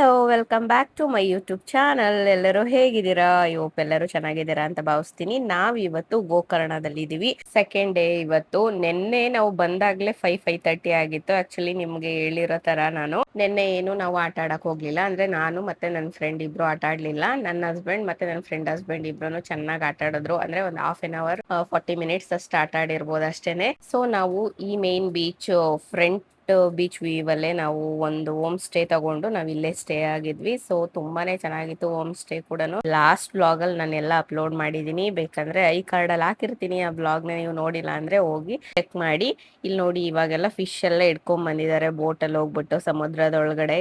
Hello, welcome back to my YouTube channel. ಎಲ್ಲರೂ ಹೇಗಿದ್ದೀರಾ? ಇವತ್ತು ಎಲ್ಲರೂ ಚೆನ್ನಾಗಿದ್ದೀರಾ ಅಂತ ಭಾವಿಸ್ತೀನಿ. ನಾವ್ ಇವತ್ತು ಗೋಕರ್ಣದಲ್ಲಿ ಇದೀವಿ. ಸೆಕೆಂಡ್ ಡೇ ಇವತ್ತು. ನಿನ್ನೆ ನಾವು ಬಂದಾಗ್ಲೇ 5:30 ಆಗಿತ್ತು. ಆಕ್ಚುಲಿ ನಿಮ್ಗೆ ಹೇಳಿರೋ ತರ ನಿನ್ನೆ ಏನು ನಾವು ಆಟ ಆಡಕ್ ಹೋಗ್ಲಿಲ್ಲ. ಅಂದ್ರೆ ನಾನು ಮತ್ತೆ ನನ್ನ ಫ್ರೆಂಡ್ ಇಬ್ರು ಆಟ ಆಡ್ಲಿಲ್ಲ. ನನ್ನ ಹಸ್ಬೆಂಡ್ ಮತ್ತೆ ನನ್ನ ಫ್ರೆಂಡ್ ಹಸ್ಬೆಂಡ್ ಇಬ್ರು ಚೆನ್ನಾಗಿ ಆಟ ಆಡಿದ್ರು. ಅಂದ್ರೆ ಒಂದು ಹಾಫ್ ಅನ್ ಅವರ್ 40 ಮಿನಿಟ್ಸ್ ಅಷ್ಟು ಆಟ ಆಡಿರ್ಬೋದು ಅಷ್ಟೇನೆ. ಸೊ ನಾವು ಈ main beach front beach view ಅಲ್ಲೇ ನಾವು ಒಂದು ಹೋಮ್ ಸ್ಟೇ ತಗೊಂಡು ನಾವ್ ಇಲ್ಲೇ ಸ್ಟೇ ಆಗಿದ್ವಿ. ಸೊ ತುಂಬಾನೇ ಚೆನ್ನಾಗಿತ್ತು ಹೋಮ್ ಸ್ಟೇ ಕೂಡ. ಲಾಸ್ಟ್ ಬ್ಲಾಗ್ ಅಲ್ಲಿ ನಾನು ಎಲ್ಲ ಅಪ್ಲೋಡ್ ಮಾಡಿದೀನಿ. ಬೇಕಂದ್ರೆ ಐ ಕಾರ್ಡ್ ಅಲ್ಲಿ ಹಾಕಿರ್ತೀನಿ. ಆ ಬ್ಲಾಗ್ ನ ನೀವು ನೋಡಿಲ್ಲ ಅಂದ್ರೆ ಹೋಗಿ ಚೆಕ್ ಮಾಡಿ. ಇಲ್ಲಿ ನೋಡಿ, ಇವಾಗೆಲ್ಲ ಫಿಶ್ ಎಲ್ಲ ಇಟ್ಕೊಂಡ್ ಬಂದಿದ್ದಾರೆ. ಬೋಟ್ ಅಲ್ಲಿ ಹೋಗ್ಬಿಟ್ಟು ಸಮುದ್ರದೊಳಗಡೆ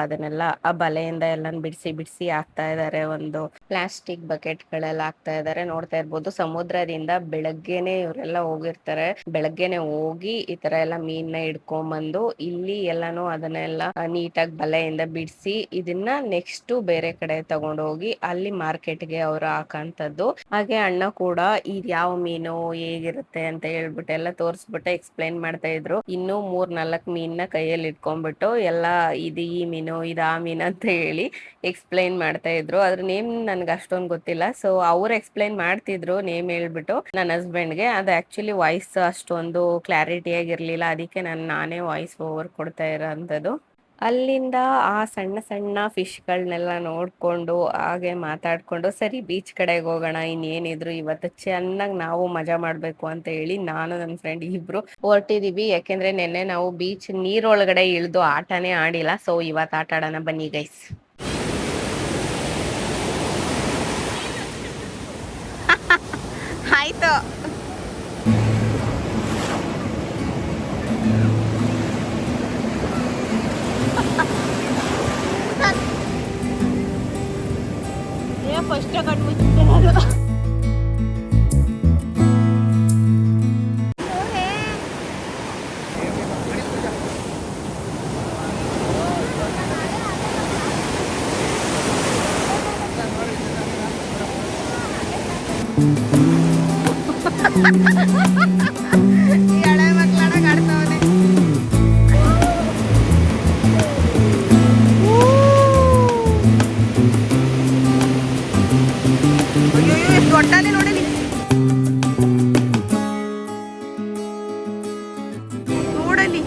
ಅದನ್ನೆಲ್ಲ ಆ ಬಲೆಯಿಂದ ಎಲ್ಲ ಬಿಡಿಸಿ ಬಿಡಿಸಿ ಹಾಕ್ತಾ ಇದಾರೆ. ಒಂದು ಪ್ಲಾಸ್ಟಿಕ್ ಬಕೆಟ್ ಗಳೆಲ್ಲ ಹಾಕ್ತಾ ಇದಾರೆ. ನೋಡ್ತಾ ಇರ್ಬೋದು, ಸಮುದ್ರದಿಂದ ಬೆಳಗ್ಗೆನೆ ಇವರೆಲ್ಲ ಹೋಗಿರ್ತಾರೆ. ಬೆಳಗ್ಗೆನೆ ಹೋಗಿ ಈ ತರ ಎಲ್ಲ ಮೀನ್ನ ಹಿಡ್ಕೊಂಡ್ ಬಂದು ಇಲ್ಲಿ ಎಲ್ಲಾನು ಅದನ್ನೆಲ್ಲ ನೀಟಾಗಿ ಬಲೆಯಿಂದ ಬಿಡಿಸಿ ಇದನ್ನ ನೆಕ್ಸ್ಟ್ ಬೇರೆ ಕಡೆ ತಗೊಂಡು ಹೋಗಿ ಅಲ್ಲಿ ಮಾರ್ಕೆಟ್ಗೆ ಅವರು ಹಾಕಂತದ್ದು. ಹಾಗೆ ಅಣ್ಣ ಕೂಡ ಇದು ಯಾವ ಮೀನು, ಹೇಗಿರುತ್ತೆ ಅಂತ ಹೇಳ್ಬಿಟ್ಟು ಎಲ್ಲ ತೋರಿಸ್ಬಿಟ್ಟು ಎಕ್ಸ್ಪ್ಲೈನ್ ಮಾಡ್ತಾ ಇದ್ರು. ಇನ್ನು 3-4 ಮೀನ್ನ ಕೈಯಲ್ಲಿ ಇಟ್ಕೊಂಡ್ಬಿಟ್ಟು ಎಲ್ಲ ಇದು ಈ ಮೀನು, ಇದು ಆ ಮೀನು ಅಂತ ಹೇಳಿ ಎಕ್ಸ್ಪ್ಲೈನ್ ಮಾಡ್ತಾ ಇದ್ರು. ಅದ್ರ ನೇಮ್ ನನ್ಗೆ ಅಷ್ಟೊಂದು ಗೊತ್ತಿಲ್ಲ. ಸೊ ಅವ್ರು ಎಕ್ಸ್ಪ್ಲೈನ್ ಮಾಡ್ತಿದ್ರು ನೇಮ್ ಹೇಳ್ಬಿಟ್ಟು ನನ್ನ ಹಸ್ಬೆಂಡ್ಗೆ. ಅದು ಆಕ್ಚುಲಿ ವಾಯ್ಸ್ ಅಷ್ಟೊಂದು ಕ್ಲಾರಿಟಿ ಆಗಿರ್ಲಿಲ್ಲ. ಅದಕ್ಕೆ ನಾನೇ ವಾಯ್ಸ್ ಓವರ್ ಕೊಡ್ತಾ ಇರೋಂಥದ್ದು. ಅಲ್ಲಿಂದ ಆ ಸಣ್ಣ ಸಣ್ಣ ಫಿಶ್ಗಳನ್ನೆಲ್ಲ ನೋಡ್ಕೊಂಡು ಹಾಗೆ ಮಾತಾಡ್ಕೊಂಡು ಸರಿ ಬೀಚ್ ಕಡೆಗೆ ಹೋಗೋಣ, ಇನ್ನೇನಿದ್ರು ಇವತ್ತು ಚೆನ್ನಾಗಿ ನಾವು ಮಜಾ ಮಾಡ್ಬೇಕು ಅಂತ ಹೇಳಿ ನಾನು ನನ್ನ ಫ್ರೆಂಡ್ ಇಬ್ರು ಹೊರಟಿದೀವಿ. ಯಾಕೆಂದ್ರೆ ನಿನ್ನೆ ನಾವು ಬೀಚ್ ನೀರೊಳಗಡೆ ಇಳಿದು ಆಟನೇ ಆಡಿಲ್ಲ. ಸೊ ಇವತ್ತು ಆಟ ಆಡೋಣ ಬನ್ನಿ ಗೈಸ್. ಆಯ್ತು. ಫಸ್ಟ್ ಕಟ್ಬಿಟ್ಟು ಹಳೆ ಮಕ್ಕಳಾಗ ಆಡ್ತಾವನೆ. ಅಯ್ಯೋ ಎಷ್ಟು ದೊಡ್ಡನೆ ನೋಡಲಿ, ನೋಡಲಿ.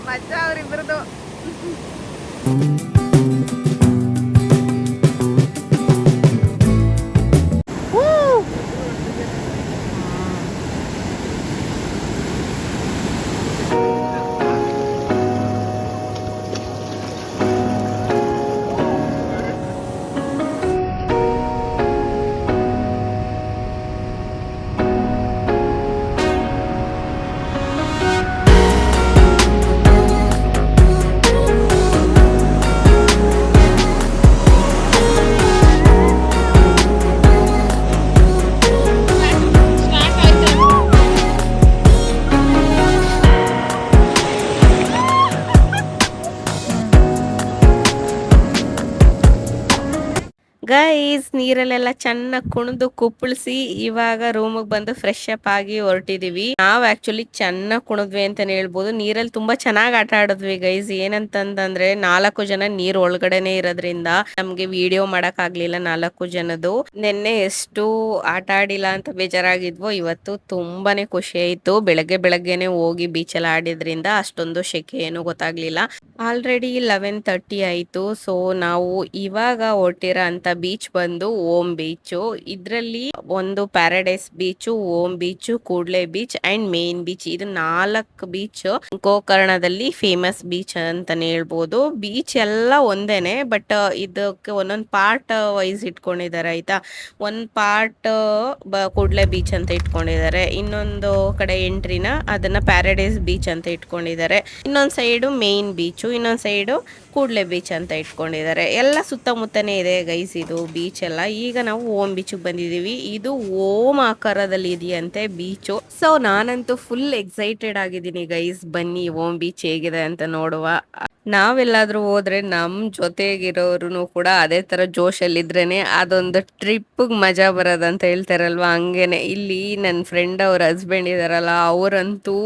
ಮಜಾ ಅವ್ರಿಬ್ರದು. ಗೈಸ್, ನೀರಲ್ಲೆಲ್ಲ ಚೆನ್ನಾಗಿ ಕುಣಿದು ಕುಪ್ಪಳಿಸಿ ಇವಾಗ ರೂಮಿಗೆ ಬಂದು ಫ್ರೆಶ್ ಅಪ್ ಆಗಿ ಹೊರಟಿದೀವಿ. ನಾವ್ ಆಕ್ಚುಲಿ ಚೆನ್ನಾಗಿ ಕುಣಿದ್ವಿ ಅಂತಾನೆ ಹೇಳ್ಬೋದು. ನೀರಲ್ಲಿ ತುಂಬಾ ಚೆನ್ನಾಗಿ ಆಟ ಆಡಿದ್ವಿ ಗೈಸ್. ಏನಂತಂದ್ರೆ 4 ಜನ ನೀರ್ ಒಳಗಡೆನೆ ಇರೋದ್ರಿಂದ ನಮ್ಗೆ ವಿಡಿಯೋ ಮಾಡಕ್ ಆಗ್ಲಿಲ್ಲ 4 ಜನದ್ದು. ನಿನ್ನೆ ಎಷ್ಟು ಆಟ ಆಡಿಲ್ಲ ಅಂತ ಬೇಜಾರಾಗಿದ್ವೋ, ಇವತ್ತು ತುಂಬಾನೇ ಖುಷಿ ಆಯ್ತು. ಬೆಳಗ್ಗೆನೆ ಹೋಗಿ ಬೀಚಲ್ಲಿ ಆಡಿದ್ರಿಂದ ಅಷ್ಟೊಂದು ಶೆಕೆ ಏನು ಗೊತ್ತಾಗ್ಲಿಲ್ಲ. ಆಲ್ರೆಡಿ 11:30 ಆಯ್ತು. ಸೊ ನಾವು ಇವಾಗ ಹೊರಟಿರೋ ಅಂತ ಬೀಚ್ ಬಂದು ಓಮ್ ಬೀಚ್. ಇದ್ರಲ್ಲಿ ಒಂದು paradise beach, Om beach, Kudle beach and main beach, ಇದು 4 ಬೀಚ್ ಗೋಕರ್ಣದಲ್ಲಿ ಫೇಮಸ್ ಬೀಚ್ ಅಂತಾನೆ ಹೇಳ್ಬೋದು. ಬೀಚ್ ಎಲ್ಲ ಒಂದೇನೆ, ಬಟ್ ಇದಕ್ಕೆ ಒಂದೊಂದು ಪಾರ್ಟ್ ವೈಸ್ ಇಟ್ಕೊಂಡಿದ್ದಾರೆ ಆಯ್ತಾ. ಒಂದ್ ಪಾರ್ಟ್ ಕೂಡ್ಲೆ ಬೀಚ್ ಅಂತ ಇಟ್ಕೊಂಡಿದ್ದಾರೆ, ಇನ್ನೊಂದು ಕಡೆ ಎಂಟ್ರಿನ ಅದನ್ನ ಪ್ಯಾರಡೈಸ್ ಬೀಚ್ ಅಂತ ಇಟ್ಕೊಂಡಿದ್ದಾರೆ, ಇನ್ನೊಂದ್ ಸೈಡು ಮೇನ್ ಬೀಚ್, ಇನ್ನೊಂದ್ ಸೈಡು ಕೂಡ್ಲೆ ಬೀಚ್ ಅಂತ ಇಟ್ಕೊಂಡಿದ್ದಾರೆ. ಎಲ್ಲ ಸುತ್ತಮುತ್ತನೇ ಇದೆ ಗೈಸ್ ಇದು ಬೀಚ್ ಎಲ್ಲ. ಈಗ ನಾವು ಓಮ್ ಬೀಚ್ಗೆ ಬಂದಿದ್ದೀವಿ. ಇದು ಓಮ್ ಆಕಾರದಲ್ಲಿ ಇದೆಯಂತೆ ಬೀಚು. ಸೊ ನಾನಂತೂ ಫುಲ್ ಎಕ್ಸೈಟೆಡ್ ಆಗಿದ್ದೀನಿ ಗೈಸ್. ಬನ್ನಿ ಓಮ್ ಬೀಚ್ ಹೇಗಿದೆ ಅಂತ ನೋಡುವ. ನಾವೆಲ್ಲಾದ್ರೂ ಹೋದ್ರೆ ನಮ್ ಜೊತೆಗಿರೋರು ಕೂಡ ಅದೇ ತರ ಜೋಶಲ್ಲಿ ಇದ್ರೇನೆ ಅದೊಂದು ಟ್ರಿಪ್ ಮಜಾ ಬರೋದಂತ ಹೇಳ್ತಾರಲ್ವಾ, ಹಂಗೇನೆ ಇಲ್ಲಿ ನನ್ನ ಫ್ರೆಂಡ್ ಅವ್ರ ಹಸ್ಬೆಂಡ್ ಇದಾರಲ್ಲ, ಅವರಂತೂ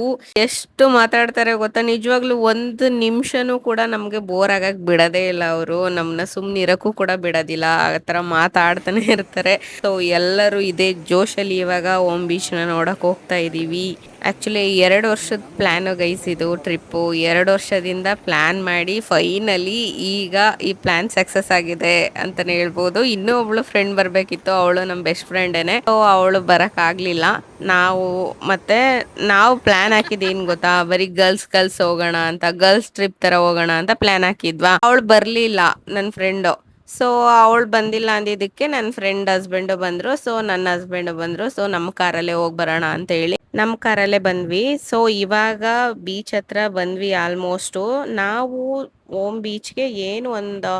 ಎಷ್ಟು ಮಾತಾಡ್ತಾರೆ ಗೊತ್ತಾ. ನಿಜವಾಗ್ಲೂ ಒಂದು ನಿಮಿಷನೂ ಕೂಡ ನಮ್ಗೆ ಬೋರ್ ಆಗಕ್ ಬಿಡದೇ ಇಲ್ಲ. ಅವರು ನಮ್ನ ಸುಮ್ನೆ ಇರಕ್ಕೂ ಕೂಡ ಬಿಡೋದಿಲ್ಲ, ಆ ತರ ಮಾತಾಡ್ತಾನೆ ಇರ್ತಾರೆ. ಸೊ ಎಲ್ಲರೂ ಇದೇ ಜೋಶಲ್ಲಿ ಇವಾಗ ಓಮ್ ಬೀಚ್ ನ ನೋಡಕ್ ಹೋಗ್ತಾ ಇದೀವಿ. ಆಕ್ಚುಲಿ 2 ವರ್ಷದ ಪ್ಲಾನ್ ಗೈಸ್ ಇದು ಟ್ರಿಪ್ಪು. 2 ವರ್ಷದಿಂದ ಪ್ಲಾನ್ ಮಾಡಿ ಫೈನಲಿ ಈಗ ಈ ಪ್ಲಾನ್ ಸಕ್ಸಸ್ ಆಗಿದೆ ಅಂತಾನೆ ಹೇಳ್ಬೋದು. ಇನ್ನೂ ಒಬ್ಳು ಫ್ರೆಂಡ್ ಬರ್ಬೇಕಿತ್ತು, ಅವಳು ನಮ್ಮ ಬೆಸ್ಟ್ ಫ್ರೆಂಡೇನೆ. ಸೊ ಅವಳು ಬರಕ್ ಆಗ್ಲಿಲ್ಲ. ನಾವು ಪ್ಲಾನ್ ಹಾಕಿದ್ ಏನ್ ಗೊತ್ತಾ, ಬರೀ ಗರ್ಲ್ಸ್ ಹೋಗೋಣ ಅಂತ, ಗರ್ಲ್ಸ್ ಟ್ರಿಪ್ ತರ ಹೋಗೋಣ ಅಂತ ಪ್ಲಾನ್ ಹಾಕಿದ್ವಾ. ಅವಳು ಬರ್ಲಿಲ್ಲ ನನ್ನ ಫ್ರೆಂಡು. ಸೊ ಅವಳು ಬಂದಿಲ್ಲ ಅಂದಿದ್ದಕ್ಕೆ ನನ್ನ ಫ್ರೆಂಡ್ ಹಸ್ಬೆಂಡ್ ಬಂದ್ರು. ಸೊ ನನ್ನ ಹಸ್ಬೆಂಡ್ ಬಂದ್ರು. ಸೊ ನಮ್ಮ ಕಾರಲ್ಲೇ ಹೋಗಿ ಬರೋಣ ಅಂತ ಹೇಳಿ ನಮ್ಮ ಕಾರಲ್ಲೇ ಬಂದ್ವಿ. ಸೊ ಇವಾಗ ಬೀಚ್ ಹತ್ರ ಬಂದ್ವಿ. ಆಲ್ಮೋಸ್ಟ್ ನಾವು ಓಮ್ ಬೀಚ್ಗೆ ಏನು ಒಂದು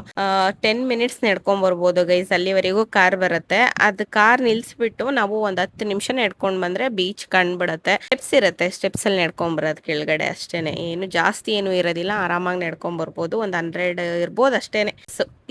10 ಮಿನಿಟ್ಸ್ ನಡ್ಕೊಂಡ್ ಬರ್ಬೋದು ಗೈಸ್. ಅಲ್ಲಿವರೆಗೂ ಕಾರ್ ಬರುತ್ತೆ. ಅದು ಕಾರ್ ನಿಲ್ಸ್ಬಿಟ್ಟು ನಾವು ಒಂದ್ 10 ನಿಮಿಷ ನಡ್ಕೊಂಡ್ ಬಂದ್ರೆ ಬೀಚ್ ಕಂಡ್ಬಿಡತ್ತೆ. ಸ್ಟೆಪ್ಸ್ ಇರುತ್ತೆ, ಸ್ಟೆಪ್ಸ್ ಅಲ್ಲಿ ನಡ್ಕೊಂಡ್ ಬರೋದು ಕೆಳಗಡೆ ಅಷ್ಟೇನೆ. ಏನು ಜಾಸ್ತಿ ಏನು ಇರೋದಿಲ್ಲ, ಆರಾಮಾಗಿ ನಡ್ಕೊಂಡ್ ಬರ್ಬೋದು. ಒಂದ್ 100 ಇರ್ಬೋದು ಅಷ್ಟೇನೆ.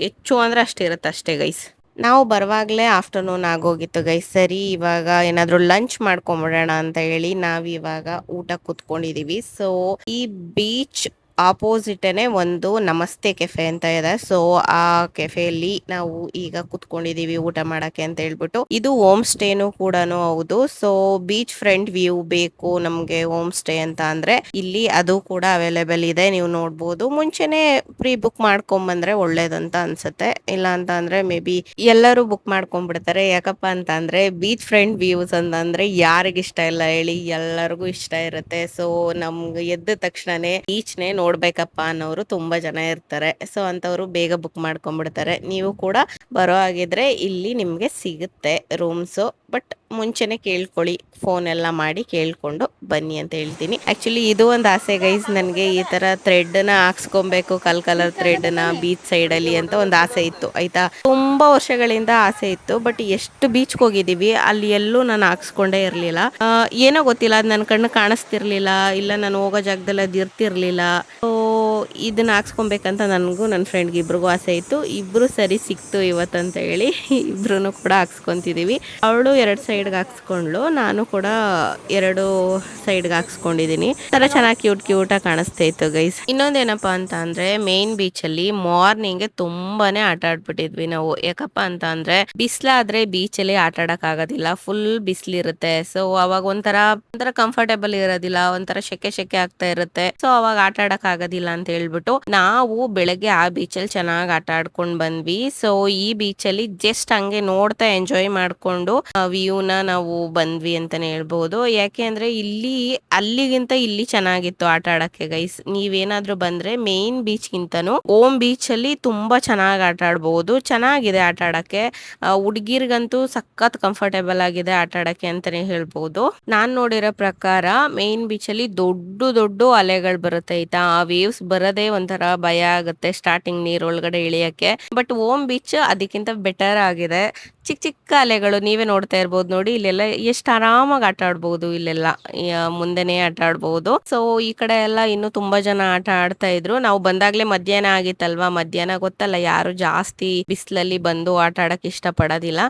ಹೆಚ್ಚು ಅಂದ್ರೆ ಅಷ್ಟಿರುತ್ತೆ ಅಷ್ಟೇ ಗೈಸ್. ನಾವು ಬರುವಾಗಲೇ ಆಫ್ಟರ್ನೂನ್ ಆಗೋಗಿತ್ತು ಗೈಸ್. ಸರಿ ಇವಾಗ ಏನಾದರೂ ಲಂಚ್ ಮಾಡ್ಕೊಂಬಿಡೋಣ ಅಂತ ಹೇಳಿ ನಾವಿವಾಗ ಊಟ ಕೂತ್ಕೊಂಡಿದೀವಿ. ಸೊ ಈ ಬೀಚ್ ಆಪೋಸಿಟೇನೆ ಒಂದು ನಮಸ್ತೆ ಕೆಫೆ ಅಂತ ಇದೆ. ಸೊ ಆ ಕೆಫೆಯಲ್ಲಿ ನಾವು ಈಗ ಕುತ್ಕೊಂಡಿದೀವಿ ಊಟ ಮಾಡಕ್ಕೆ ಅಂತ ಹೇಳ್ಬಿಟ್ಟು. ಇದು ಹೋಮ್ ಸ್ಟೇನು ಕೂಡ ಹೌದು. ಸೊ ಬೀಚ್ ಫ್ರಂಟ್ ವ್ಯೂ ಬೇಕು ನಮ್ಗೆ ಹೋಮ್ ಸ್ಟೇ ಅಂತ ಅಂದ್ರೆ ಇಲ್ಲಿ ಅದು ಕೂಡ ಅವೈಲೇಬಲ್ ಇದೆ. ನೀವು ನೋಡ್ಬೋದು. ಮುಂಚೆನೆ ಪ್ರೀ ಬುಕ್ ಮಾಡ್ಕೊಂಡ್ ಒಳ್ಳೇದಂತ ಅನ್ಸುತ್ತೆ. ಇಲ್ಲ ಅಂತ ಅಂದ್ರೆ ಮೇ ಬಿ ಎಲ್ಲರೂ ಬುಕ್ ಮಾಡ್ಕೊಂಡ್ಬಿಡ್ತಾರೆ. ಯಾಕಪ್ಪ ಅಂತ ಅಂದ್ರೆ ಬೀಚ್ ಫ್ರಂಟ್ ವ್ಯೂಸ್ ಅಂತಂದ್ರೆ ಯಾರಿಗ ಇಷ್ಟ ಇಲ್ಲ ಹೇಳಿ, ಎಲ್ಲರಿಗೂ ಇಷ್ಟ ಇರುತ್ತೆ. ಸೊ ನಮ್ಗೆ ಎದ್ದ ತಕ್ಷಣನೇ ಬೀಚ್ನೇ ನೋಡ್ಬೇಕಪ್ಪ ಅನ್ನೋರು ತುಂಬಾ ಜನ ಇರ್ತಾರೆ. ಸೊ ಅಂತವ್ರು ಬೇಗ ಬುಕ್ ಮಾಡ್ಕೊಂಡ್ಬಿಡ್ತಾರೆ. ನೀವು ಕೂಡ ಬರೋ ಹಾಗಿದ್ರೆ ಇಲ್ಲಿ ನಿಮ್ಗೆ ಸಿಗುತ್ತೆ ರೂಮ್ಸ್. ಬಟ್ ಮುಂಚೆನೆ ಕೇಳ್ಕೊಳ್ಳಿ, ಫೋನ್ ಎಲ್ಲ ಮಾಡಿ ಕೇಳ್ಕೊಂಡು ಬನ್ನಿ ಅಂತ ಹೇಳ್ತೀನಿ. ಆಕ್ಚುಲಿ ಇದು ಒಂದು ಆಸೆ ಗೈಸ್ ನನ್ಗೆ, ಈ ತರ ಥ್ರೆಡ್ ನ ಹಾಕ್ಸ್ಕೊಬೇಕು, ಕಲರ್ ಥ್ರೆಡ್ ನ ಬೀಚ್ ಸೈಡ್ ಅಲ್ಲಿ ಅಂತ ಒಂದು ಆಸೆ ಇತ್ತು ಆಯ್ತಾ. ತುಂಬಾ ವರ್ಷಗಳಿಂದ ಆಸೆ ಇತ್ತು. ಬಟ್ ಎಷ್ಟು ಬೀಚ್ಗೆ ಹೋಗಿದೀವಿ ಅಲ್ಲಿ ಎಲ್ಲೂ ನಾನು ಹಾಕ್ಸ್ಕೊಂಡೇ ಇರ್ಲಿಲ್ಲ. ಏನೋ ಗೊತ್ತಿಲ್ಲ, ಅದ್ ನನ್ ಕಣ್ಣು ಕಾಣಿಸ್ತಿರ್ಲಿಲ್ಲ, ಇಲ್ಲ ನಾನು ಹೋಗೋ ಜಾಗದಲ್ಲಿ ಅದ್ ಇರ್ತಿರ್ಲಿಲ್ಲ. ಸೊ ಇದನ್ನ ಹಾಕ್ಸ್ಕೊಬೇಕಂತ ನನಗೂ ನನ್ನ ಫ್ರೆಂಡ್ಗೆ ಇಬ್ರಿಗೂ ಆಸೆ ಇತ್ತು. ಇಬ್ರು ಸರಿ ಸಿಕ್ತು ಇವತ್ತಂತ ಹೇಳಿ ಇಬ್ರು ಕೂಡ ಹಾಕ್ಸ್ಕೊಂತಿದೀವಿ. ಅವಳು 2 ಸೈಡ್ಗೆ ಹಾಕ್ಸ್ಕೊಂಡ್ಲು, ನಾನು ಕೂಡ 2 ಸೈಡ್ಗೆ ಹಾಕ್ಸ್ಕೊಂಡಿದೀನಿ. ತರ ಚೆನ್ನಾಗಿ ಕ್ಯೂಟ್ ಆಗಿ ಕಾಣಿಸ್ತಾ ಇತ್ತು ಗೈಸ್. ಇನ್ನೊಂದೇನಪ್ಪಾ ಅಂತ ಅಂದ್ರೆ ಮೇನ್ ಬೀಚ್ ಅಲ್ಲಿ ಮಾರ್ನಿಂಗ್ ತುಂಬಾನೇ ಆಟ ಆಡ್ಬಿಟ್ಟಿದ್ವಿ ನಾವು. ಯಾಕಪ್ಪ ಅಂತ ಅಂದ್ರೆ ಬಿಸ್ಲಾದ್ರೆ ಬೀಚ್ ಅಲ್ಲಿ ಆಟ ಆಡಕ್ ಆಗೋದಿಲ್ಲ, ಫುಲ್ ಬಿಸ್ಲಿರುತ್ತೆ. ಸೊ ಅವಾಗ ಒಂಥರ ಕಂಫರ್ಟೇಬಲ್ ಇರೋದಿಲ್ಲ, ಒಂಥರ ಶೆಕೆ ಆಗ್ತಾ ಇರುತ್ತೆ. ಸೊ ಅವಾಗ ಆಟ ಆಡಕ್ ಆಗೋದಿಲ್ಲ ಅಂತ ಹೇಳ್ಬಿಟ್ಟು ನಾವು ಬೆಳಗ್ಗೆ ಆ ಬೀಚಲ್ಲಿ ಚೆನ್ನಾಗಿ ಆಟ ಆಡ್ಕೊಂಡ್ ಬಂದ್ವಿ. ಸೊ ಈ ಬೀಚಲ್ಲಿ ಜಸ್ಟ್ ಹಂಗೆ ನೋಡ್ತಾ ಎಂಜಾಯ್ ಮಾಡ್ಕೊಂಡು ವ್ಯೂನ ನಾವು ಬಂದ್ವಿ ಅಂತಾನೆ ಹೇಳ್ಬಹುದು. ಯಾಕೆ ಅಂದ್ರೆ ಅಲ್ಲಿಗಿಂತ ಇಲ್ಲಿ ಚೆನ್ನಾಗಿತ್ತು ಆಟ ಆಡಕ್ಕೆ ಗೈಸ್. ನೀವೇನಾದ್ರೂ ಬಂದ್ರೆ ಮೇನ್ ಬೀಚ್ ಗಿಂತನೂ ಓಮ್ ಬೀಚ್ ಅಲ್ಲಿ ತುಂಬಾ ಚೆನ್ನಾಗಿ ಆಟ ಆಡ್ಬಹುದು. ಚೆನ್ನಾಗಿದೆ ಆಟ ಆಡಕ್ಕೆ. ಹುಡ್ಗಿರ್ಗಂತೂ ಸಖತ್ ಕಂಫರ್ಟೇಬಲ್ ಆಗಿದೆ ಆಟ ಆಡಕ್ಕೆ ಅಂತಾನೆ ಹೇಳ್ಬಹುದು. ನಾನ್ ನೋಡಿರೋ ಪ್ರಕಾರ ಮೇನ್ ಬೀಚ್ ಅಲ್ಲಿ ದೊಡ್ಡ ಅಲೆಗಳು ಬರುತ್ತೆ ಆಯ್ತಾ. ಆ ವೇವ್ಸ್ ಬರೋದೇ ಒಂಥರ ಭಯ ಆಗುತ್ತೆ ಸ್ಟಾರ್ಟಿಂಗ್ ನೀರೊಳಗಡೆ ಇಳಿಯಕ್ಕೆ. ಬಟ್ ಓಮ್ ಬೀಚ್ ಅದಕ್ಕಿಂತ ಬೆಟರ್ ಆಗಿದೆ. ಚಿಕ್ಕ ಅಲೆಗಳು ನೀವೇ ನೋಡ್ತಾ ಇರ್ಬೋದು ನೋಡಿ. ಇಲ್ಲೆಲ್ಲ ಎಷ್ಟು ಆರಾಮಾಗಿ ಆಟ ಆಡ್ಬಹುದು. ಇಲ್ಲೆಲ್ಲ ಮುಂದೆನೆ ಆಟ ಆಡ್ಬಹುದು. ಸೊ ಈ ಕಡೆ ಎಲ್ಲ ಇನ್ನು ತುಂಬಾ ಜನ ಆಟ ಆಡ್ತಾ ಇದ್ರು. ನಾವು ಬಂದಾಗ್ಲೇ ಮಧ್ಯಾಹ್ನ ಆಗಿತ್ತಲ್ವಾ. ಮಧ್ಯಾಹ್ನ ಗೊತ್ತಲ್ಲ, ಯಾರು ಜಾಸ್ತಿ ಬಿಸಿಲಲ್ಲಿ ಬಂದು ಆಟ ಆಡಕ್ ಇಷ್ಟ ಪಡೋದಿಲ್ಲ.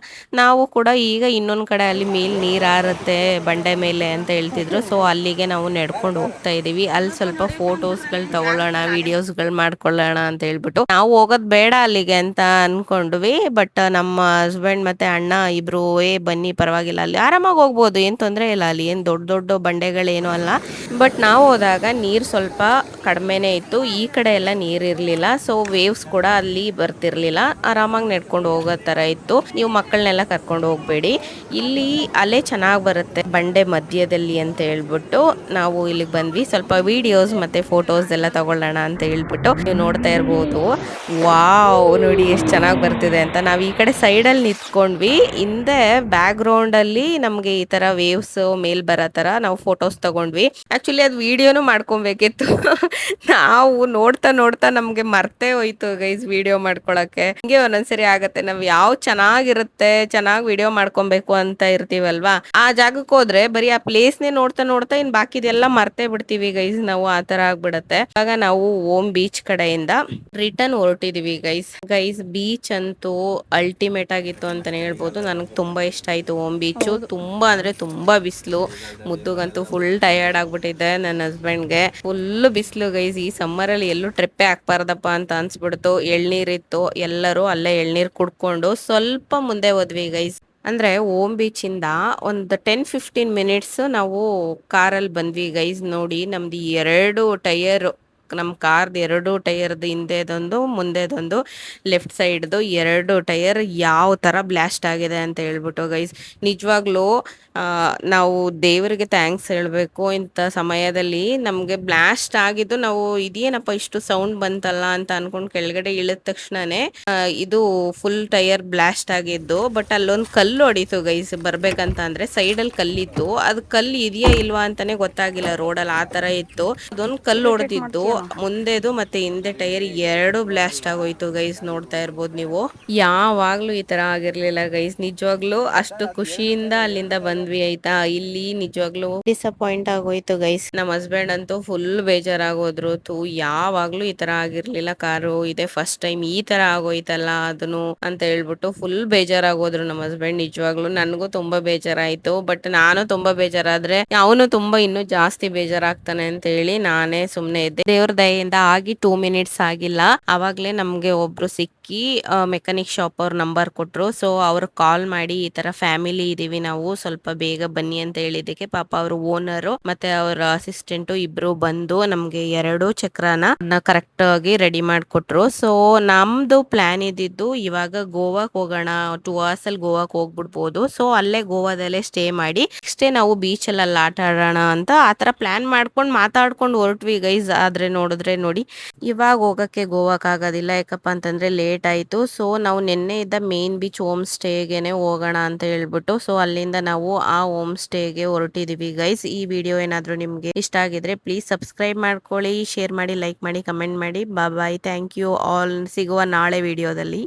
ನಾವು ಕೂಡ ಈಗ ಇನ್ನೊಂದ್ ಕಡೆ ಅಲ್ಲಿ ನೀರ್ ಆರುತ್ತೆ ಬಂಡೆ ಮೇಲೆ ಅಂತ ಹೇಳ್ತಿದ್ರು. ಸೊ ಅಲ್ಲಿಗೆ ನಾವು ನಡ್ಕೊಂಡು ಹೋಗ್ತಾ ಇದೀವಿ. ಅಲ್ಲಿ ಸ್ವಲ್ಪ ಫೋಟೋಸ್ಗಳು ತಗೊಳ್ಳೋಣ, ವಿಡಿಯೋಸ್ಗಳು ಮಾಡ್ಕೊಳ್ಳೋಣ ಅಂತ ಹೇಳ್ಬಿಟ್ಟು ನಾವು ಹೋಗೋದ್ ಬೇಡ ಅಲ್ಲಿಗೆ ಅಂತ ಅನ್ಕೊಂಡ್ವಿ. ಬಟ್ ನಮ್ಮ ಹಸ್ಬೆಂಡ್ ಮತ್ತೆ ಅಣ್ಣ ಇಬ್ರು ಬನ್ನಿ ಪರವಾಗಿಲ್ಲ, ಅಲ್ಲಿ ಆರಾಮಾಗಿ ಹೋಗ್ಬೋದು, ಏನ್ ತೊಂದ್ರೆ ಇಲ್ಲ, ಅಲ್ಲಿ ಏನ್ ದೊಡ್ಡ ಬಂಡೆಗಳೇನು ಅಲ್ಲ. ಬಟ್ ನಾವು ಹೋದಾಗ ನೀರ್ ಸ್ವಲ್ಪ ಕಡಿಮೆನೆ ಇತ್ತು. ಈ ಕಡೆ ಎಲ್ಲ ನೀರ್ ಇರ್ಲಿಲ್ಲ. ಸೊ ವೇವ್ಸ್ ಕೂಡ ಅಲ್ಲಿ ಬರ್ತಿರ್ಲಿಲ್ಲ. ಆರಾಮಾಗಿ ನಡ್ಕೊಂಡು ಹೋಗೋ ತರ ಇತ್ತು. ನೀವು ಮಕ್ಕಳನ್ನೆಲ್ಲ ಕರ್ಕೊಂಡು ಹೋಗ್ಬೇಡಿ. ಇಲ್ಲಿ ಅಲೆ ಚೆನ್ನಾಗ್ ಬರುತ್ತೆ ಬಂಡೆ ಮಧ್ಯದಲ್ಲಿ ಅಂತ ಹೇಳ್ಬಿಟ್ಟು ನಾವು ಇಲ್ಲಿಗೆ ಬಂದ್ವಿ. ಸ್ವಲ್ಪ ವಿಡಿಯೋಸ್ ಮತ್ತೆ ಫೋಟೋಸ್ ಎಲ್ಲ ತಗೊಳ್ಳೋಣ ಅಂತ ಹೇಳ್ಬಿಟ್ಟು ನೀವು ನೋಡ್ತಾ ಇರ್ಬೋದು. ವಾವ್, ನೋಡಿ ಎಷ್ಟು ಚೆನ್ನಾಗಿ ಬರ್ತಿದೆ ಅಂತ. ನಾವ್ ಈ ಕಡೆ ಸೈಡ್ ಅಲ್ಲಿ ನಿಂತ್ಕೊಂಡು ನಿಂತ್ಕೊಂಡ್ವಿ. ಹಿಂದೆ ಬ್ಯಾಕ್ ಗ್ರೌಂಡ್ ಅಲ್ಲಿ ನಮ್ಗೆ ಈ ತರ ವೇವ್ಸ್ ಮೇಲ್ ಬರೋ ತರ ನಾವು ಫೋಟೋಸ್ ತಗೊಂಡ್ವಿ. ಆಕ್ಚುಲಿ ಅದು ವಿಡಿಯೋನು ಮಾಡ್ಕೊಬೇಕಿತ್ತು. ನಾವು ನೋಡ್ತಾ ನೋಡ್ತಾ ನಮ್ಗೆ ಮರ್ತೇ ಹೋಯ್ತು ಗೈಸ್ ವಿಡಿಯೋ ಮಾಡ್ಕೊಳಕ್ಕೆ. ಹಿಂಗೆ ಒಂದೊಂದ್ಸರಿ ಆಗತ್ತೆ, ನಾವ್ ಯಾವ ಚೆನ್ನಾಗಿರುತ್ತೆ ಚೆನ್ನಾಗ್ ವಿಡಿಯೋ ಮಾಡ್ಕೊಬೇಕು ಅಂತ ಇರ್ತೀವಲ್ವಾ, ಆ ಜಾಗಕ್ಕೆ ಹೋದ್ರೆ ಬರೀ ಆ ಪ್ಲೇಸ್ ನೇ ನೋಡ್ತಾ ನೋಡ್ತಾ ಇನ್ ಬಾಕಿದೆಲ್ಲ ಮರ್ತೇ ಬಿಡ್ತೀವಿ ಗೈಸ್ ನಾವು. ಆ ತರ ಆಗ್ಬಿಡತ್ತೆ. ಇವಾಗ ನಾವು ಓಮ್ ಬೀಚ್ ಕಡೆಯಿಂದ ರಿಟರ್ನ್ ಹೊರಟಿದೀವಿ ಗೈಸ್. ಬೀಚ್ ಅಂತೂ ಅಲ್ಟಿಮೇಟ್ ಆಗಿತ್ತು ಅಂತಾನೆ ಹೇಳ್ಬೋದು. ನನಗೆ ತುಂಬಾ ಇಷ್ಟ ಆಯ್ತು ಓಮ್ ಬೀಚ್. ತುಂಬಾ ಅಂದ್ರೆ ತುಂಬಾ ಬಿಸಿಲು, ಮುದ್ದುಗಂತೂ ಫುಲ್ ಟಯರ್ಡ್ ಆಗ್ಬಿಟ್ಟಿದೆ. ನನ್ನ ಹಸ್ಬೆಂಡ್ಗೆ ಫುಲ್ ಬಿಸಿಲು ಗೈಸ್. ಈ ಸಮ್ಮರ್ ಅಲ್ಲಿ ಎಲ್ಲೂ ಟ್ರಿಪ್ಪೇ ಹಾಕ್ಬಾರ್ದಪ್ಪ ಅಂತ ಅನ್ಸ್ಬಿಡ್ತು. ಎಳ್ನೀರ್ ಇತ್ತು, ಎಲ್ಲರೂ ಅಲ್ಲೇ ಎಳ್ನೀರ್ ಕುಡ್ಕೊಂಡು ಸ್ವಲ್ಪ ಮುಂದೆ ಹೋದ್ವಿ ಗೈಸ್. ಅಂದ್ರೆ ಓಮ್ ಬೀಚ್ ಇಂದ ಒಂದು 10-15 ಮಿನಿಟ್ಸ್ ನಾವು ಕಾರಲ್ಲಿ ಬಂದ್ವಿ ಗೈಸ್. ನೋಡಿ ನಮ್ದು 2 ಟೈರ್, ನಮ್ ಕಾರ್ದು 2 ಟೈರ್ದು ಹಿಂದೆದೊಂದು ಮುಂದೆದೊಂದು ಲೆಫ್ಟ್ ಸೈಡ್ದು 2 ಟೈರ್ ಯಾವ ತರ ಬ್ಲಾಸ್ಟ್ ಆಗಿದೆ ಅಂತ ಹೇಳ್ಬಿಟ್ಟು ಗೈಸ್. ನಿಜವಾಗ್ಲೂ ನಾವು ದೇವರಿಗೆ ಥ್ಯಾಂಕ್ಸ್ ಹೇಳ್ಬೇಕು. ಇಂಥ ಸಮಯದಲ್ಲಿ ನಮ್ಗೆ ಬ್ಲಾಸ್ಟ್ ಆಗಿದ್ದು, ನಾವು ಇದೇನಪ್ಪ ಇಷ್ಟು ಸೌಂಡ್ ಬಂತಲ್ಲ ಅಂತ ಅನ್ಕೊಂಡ್ ಕೆಳಗಡೆ ಇಳಿದ ತಕ್ಷಣನೇ ಇದು ಫುಲ್ ಟೈರ್ ಬ್ಲಾಸ್ಟ್ ಆಗಿದ್ದು. ಬಟ್ ಅಲ್ಲೊಂದು ಕಲ್ಲು ಹೊಡಿತು ಗೈಸ್. ಬರ್ಬೇಕಂತ ಅಂದ್ರೆ ಸೈಡ್ ಅಲ್ಲಿ ಕಲ್ಲಿತ್ತು, ಅದು ಕಲ್ಲು ಇದೆಯಾ ಇಲ್ವಾ ಅಂತಾನೆ ಗೊತ್ತಾಗಿಲ್ಲ. ರೋಡಲ್ಲಿ ಆ ತರ ಇತ್ತು. ಅದೊಂದು ಕಲ್ಲು ಹೊಡೆದಿದ್ದು ಮುಂದೆದು ಮತ್ತೆ ಹಿಂದೆ ಟೈರ್ 2 ಬ್ಲಾಸ್ಟ್ ಆಗೋಯ್ತು ಗೈಸ್. ನೋಡ್ತಾ ಇರ್ಬೋದು ನೀವು. ಯಾವಾಗ್ಲೂ ಈ ತರ ಆಗಿರ್ಲಿಲ್ಲ ಗೈಸ್. ನಿಜವಾಗ್ಲೂ ಅಷ್ಟು ಖುಷಿಯಿಂದ ಅಲ್ಲಿಂದ ಬಂದ್ವಿ ಆಯ್ತಾ. ಇಲ್ಲಿ ನಿಜವಾಗ್ಲೂ ಡಿಸಪಾಯಿಂಟ್ ಆಗೋಯ್ತು ಗೈಸ್. ನಮ್ಮ ಹಸ್ಬೆಂಡ್ ಅಂತೂ ಫುಲ್ ಬೇಜಾರಾಗೋದ್ರು. ಯಾವಾಗ್ಲೂ ಈ ತರ ಆಗಿರ್ಲಿಲ್ಲ ಕಾರು, ಇದೇ ಫಸ್ಟ್ ಟೈಮ್ ಈ ತರ ಆಗೋಯ್ತಲ್ಲ ಅದನ್ನು ಅಂತ ಹೇಳ್ಬಿಟ್ಟು ಫುಲ್ ಬೇಜಾರಾಗೋದ್ರು ನಮ್ಮ ಹಸ್ಬೆಂಡ್. ನಿಜವಾಗ್ಲೂ ನನಗೂ ತುಂಬಾ ಬೇಜಾರಾಯ್ತು. ಬಟ್ ನಾನು ತುಂಬಾ ಬೇಜಾರಾದ್ರೆ ಅವನು ತುಂಬಾ ಇನ್ನೂ ಜಾಸ್ತಿ ಬೇಜಾರಾಗ್ತಾನೆ ಅಂತ ಹೇಳಿ ನಾನೇ ಸುಮ್ನೆ ಇದ್ದೆ. ದೇವ್ರ ದಯೆಯಿಂದ ಆಗಿ 2 ಮಿನಿಟ್ಸ್ ಆಗಿಲ್ಲ, ಅವಾಗ್ಲೇ ನಮ್ಗೆ ಒಬ್ರು ಸಿಕ್ಕಿ ಮೆಕ್ಯಾನಿಕ್ ಶಾಪ್ ಅವ್ರ ನಂಬರ್ ಕೊಟ್ರು. ಸೊ ಅವ್ರು ಕಾಲ್ ಮಾಡಿ ಈ ತರ ಫ್ಯಾಮಿಲಿ ಇದೀವಿ ನಾವು, ಸ್ವಲ್ಪ ಬೇಗ ಬನ್ನಿ ಅಂತ ಹೇಳಿದಕ್ಕೆ ಪಾಪ ಅವ್ರ ಓನರ್ ಮತ್ತೆ ಅವ್ರ ಅಸಿಸ್ಟೆಂಟ್ ಇಬ್ರು ಬಂದು ನಮ್ಗೆ 2 ಚಕ್ರನ ಕರೆಕ್ಟ್ ಆಗಿ ರೆಡಿ ಮಾಡ್ಕೊಟ್ರು. ಸೊ ನಮ್ದು ಪ್ಲಾನ್ ಇದ್ದಿದ್ದು ಇವಾಗ ಗೋವಾಕ್ ಹೋಗೋಣ, 2 hours ಅಲ್ಲಿ ಗೋವಾಕ್ ಹೋಗ್ಬಿಡ್ಬೋದು. ಸೊ ಅಲ್ಲೇ ಗೋವಾದಲ್ಲೇ ಸ್ಟೇ ಮಾಡಿ ನೆಕ್ಸ್ಟ್ ಡೇ ನಾವು ಬೀಚ್ ಅಲ್ಲಿ ಆಟ ಆಡೋಣ ಅಂತ ಆತರ ಪ್ಲಾನ್ ಮಾಡ್ಕೊಂಡು ಮಾತಾಡ್ಕೊಂಡು ಹೊರಟ್ವಿ ಗೈಸ್. ಆದ್ರೆ ನೋಡಿದ್ರೆ ನೋಡಿ, ಇವಾಗ ಹೋಗಕ್ಕೆ ಗೋವಾಕ್ ಆಗೋದಿಲ್ಲ. ಯಾಕಪ್ಪ ಅಂತಂದ್ರೆ ಲೇಟ್ ಆಯ್ತು. ಸೊ ನಾವು ನಿನ್ನೆ ಇದ್ದ ಮೇನ್ ಬೀಚ್ ಹೋಮ್ ಸ್ಟೇಗೆನೆ ಹೋಗೋಣ ಅಂತ ಹೇಳ್ಬಿಟ್ಟು ಸೊ ಅಲ್ಲಿಂದ ನಾವು ಆ ಹೋಮ್ ಸ್ಟೇಗೆ ಹೊರಟಿದೀವಿ ಗೈಸ್. ಈ ವಿಡಿಯೋ ಏನಾದ್ರು ನಿಮ್ಗೆ ಇಷ್ಟ ಆಗಿದ್ರೆ ಪ್ಲೀಸ್ ಸಬ್ಸ್ಕ್ರೈಬ್ ಮಾಡ್ಕೊಳ್ಳಿ, ಶೇರ್ ಮಾಡಿ, ಲೈಕ್ ಮಾಡಿ, ಕಮೆಂಟ್ ಮಾಡಿ. ಬಾಯ್, ಥ್ಯಾಂಕ್ ಯು ಆಲ್. ಸಿಗುವ ನಾಳೆ ವಿಡಿಯೋದಲ್ಲಿ.